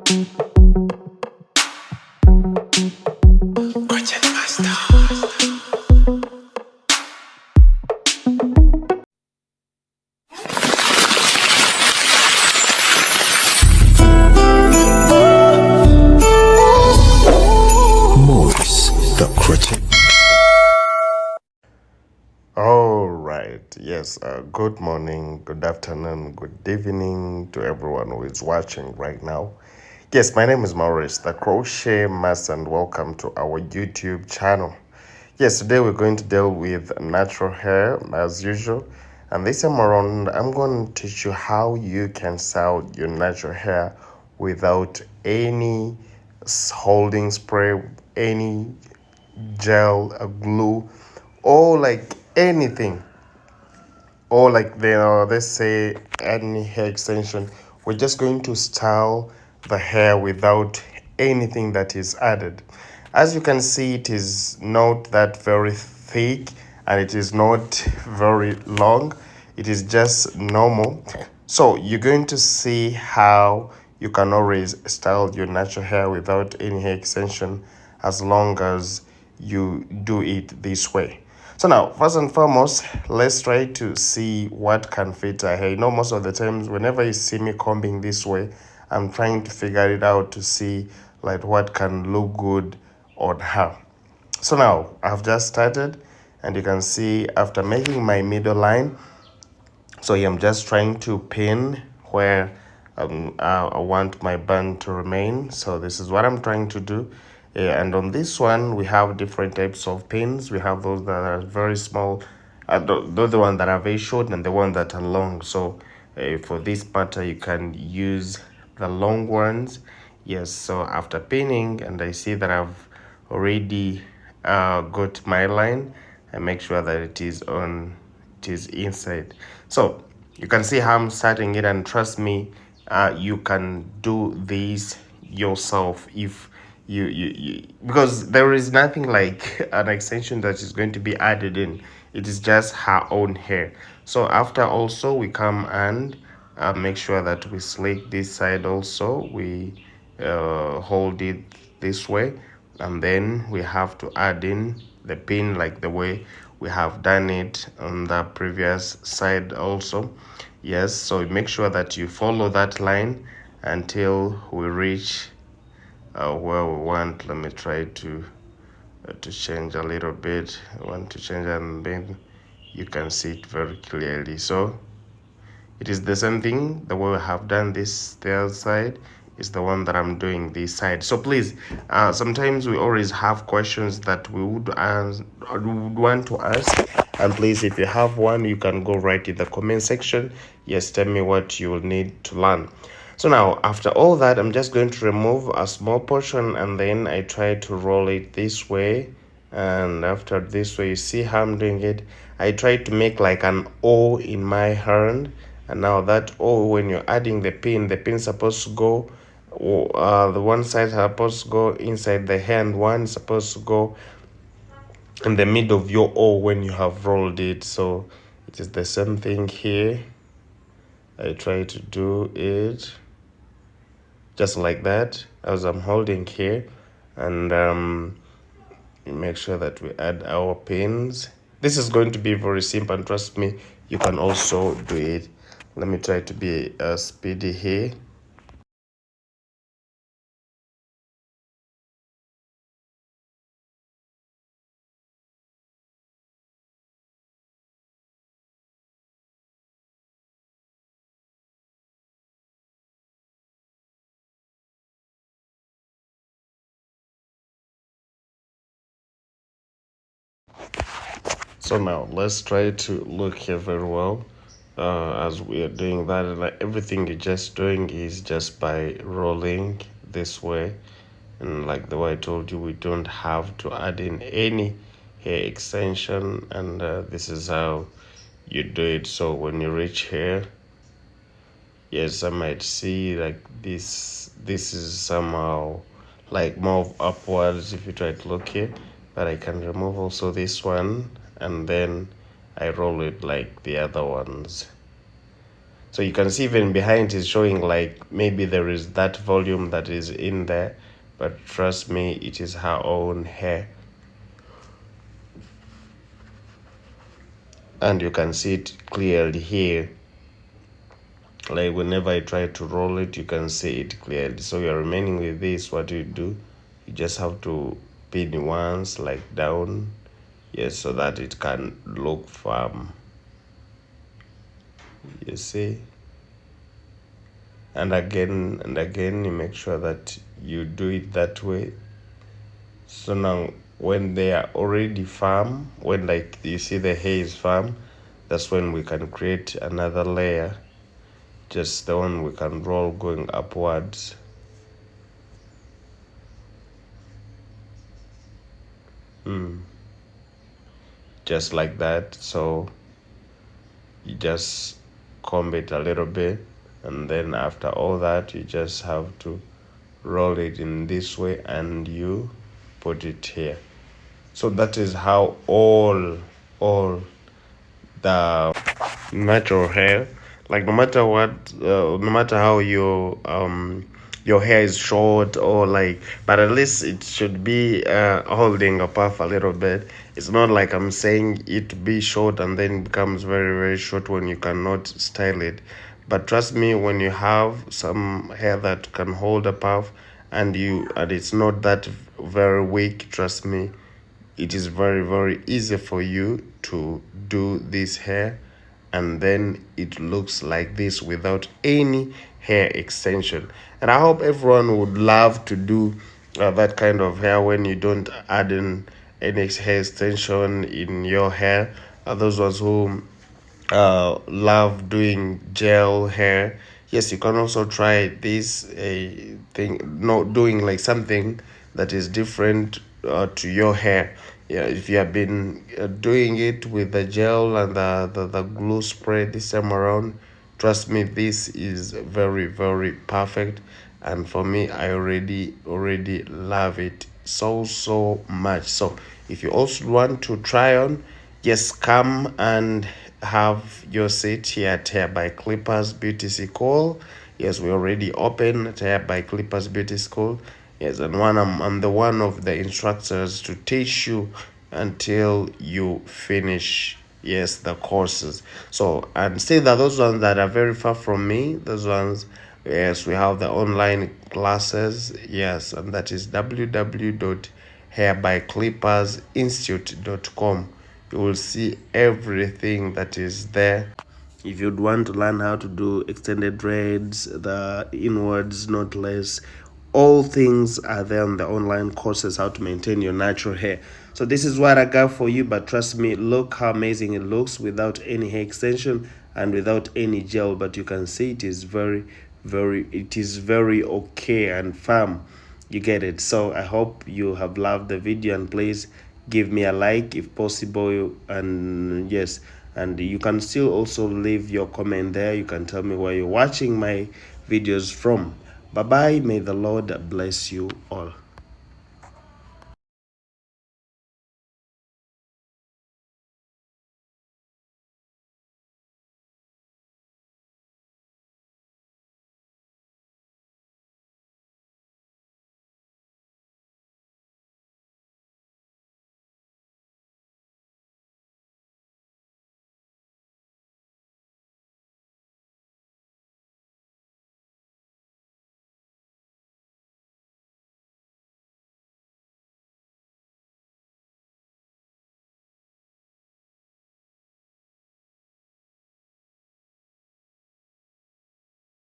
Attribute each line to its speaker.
Speaker 1: Moves the critic.
Speaker 2: All right. Yes. Good morning, good afternoon, good evening to everyone who is watching right now. Yes, my name is Maurice, the Crochet Master, and welcome to our YouTube channel. Yes, today we're going to deal with natural hair as usual. And this time around, I'm going to teach you how you can style your natural hair without any holding spray, any gel, a glue, or like anything, or like let's say any hair extension. We're just going to style the hair without anything that is added. As you can see, it is not that very thick and it is not very long. It is just normal. So you're going to see how you can always style your natural hair without any hair extension as long as you do it this way. So now, first and foremost, let's try to see what can fit our hair. You know, most of the times, whenever you see me combing this way, I'm trying to figure it out to see like what can look good on her. So now, I've just started, and you can see after making my middle line, so yeah, I'm just trying to pin where I want my band to remain. So this is what I'm trying to do. And on this one, we have different types of pins. We have those that are very small, the one that are very short, and the one that are long. So for this matter, you can use the long ones. Yes, so after pinning, and I see that I've already got my line, I make sure that it is inside. So you can see how I'm starting it, and trust me, you can do this yourself if you because there is nothing like an extension that is going to be added in. It is just her own hair. So after, also we come and make sure that we slick this side. Also we hold it this way, and then we have to add in the pin like the way we have done it on the previous side also. Yes, so make sure that you follow that line until we reach where we want. Let me try to change a little bit. I want to change, and then you can see it very clearly. So it is the same thing. The way we have done this the other side is the one that I'm doing this side. So please, sometimes we always have questions that we would want to ask, and please, if you have one, you can go right in the comment section. Yes, tell me what you will need to learn. So now, after all that, I'm just going to remove a small portion, and then I try to roll it this way. And after this way, you see how I'm doing it. I try to make like an O in my hand, and now that O, when you're adding the pin's supposed to go, the one side supposed to go inside the hand, one is supposed to go in the middle of your O when you have rolled it. So it is the same thing here. I try to do it just like that as I'm holding here, and make sure that we add our pins. This is going to be very simple, and trust me, you can also do it. Let me try to be speedy here. So now let's try to look here very well. As we are doing that, like everything you're just doing is just by rolling this way, and like the way I told you, we don't have to add in any hair extension, and this is how you do it. So when you reach here, yes, I might see like this is somehow like more upwards if you try to look here, but I can remove also this one, and then I roll it like the other ones. So you can see even behind is showing like maybe there is that volume that is in there, but trust me, it is her own hair. And you can see it clearly here. Like whenever I try to roll it, you can see it clearly. So you're remaining with this. What you do, you just have to pin once like down, yes, so that it can look firm. You see, and again you make sure that you do it that way. So now when they are already firm, when like you see the hair is firm, that's when we can create another layer, just the one we can roll going upwards. Just like that. So you just comb it a little bit, and then after all that you just have to roll it in this way and you put it here. So that is how all the natural hair, like no matter what, no matter how your hair is short or like, but at least it should be holding a puff a little bit. It's not like I'm saying it be short and then becomes very very short when you cannot style it. But trust me, when you have some hair that can hold a puff and it's not that very weak, trust me, it is very very easy for you to do this hair, and then it looks like this without any hair extension. And I hope everyone would love to do that kind of hair when you don't add in any hair extension in your hair. Those ones who love doing gel hair, yes, you can also try this thing, not doing like something that is different to your hair. Yeah, if you have been doing it with the gel and the glue spray this time around, trust me, this is very very perfect. And for me, I already love it so much. So if you also want to try on, just come and have your seat here at Hair by Clippers Beauty School. Yes, we already open at Hair by Clippers Beauty School. Yes, and I'm the one of the instructors to teach you until you finish, yes, the courses. So, and still that those ones that are very far from me, those ones, yes, we have the online classes, yes, and that is www.hairbyclippersinstitute.com. You will see everything that is there. If you'd want to learn how to do extended dreads, the inwards, knotless, all things are there on the online courses, how to maintain your natural hair. So this is what I got for you, but trust me, look how amazing it looks without any hair extension and without any gel. But you can see it is very okay and firm. You get it. So I hope you have loved the video, and please give me a like if possible. And yes, and you can still also leave your comment there. You can tell me where you're watching my videos from. Bye bye. May the Lord bless you all.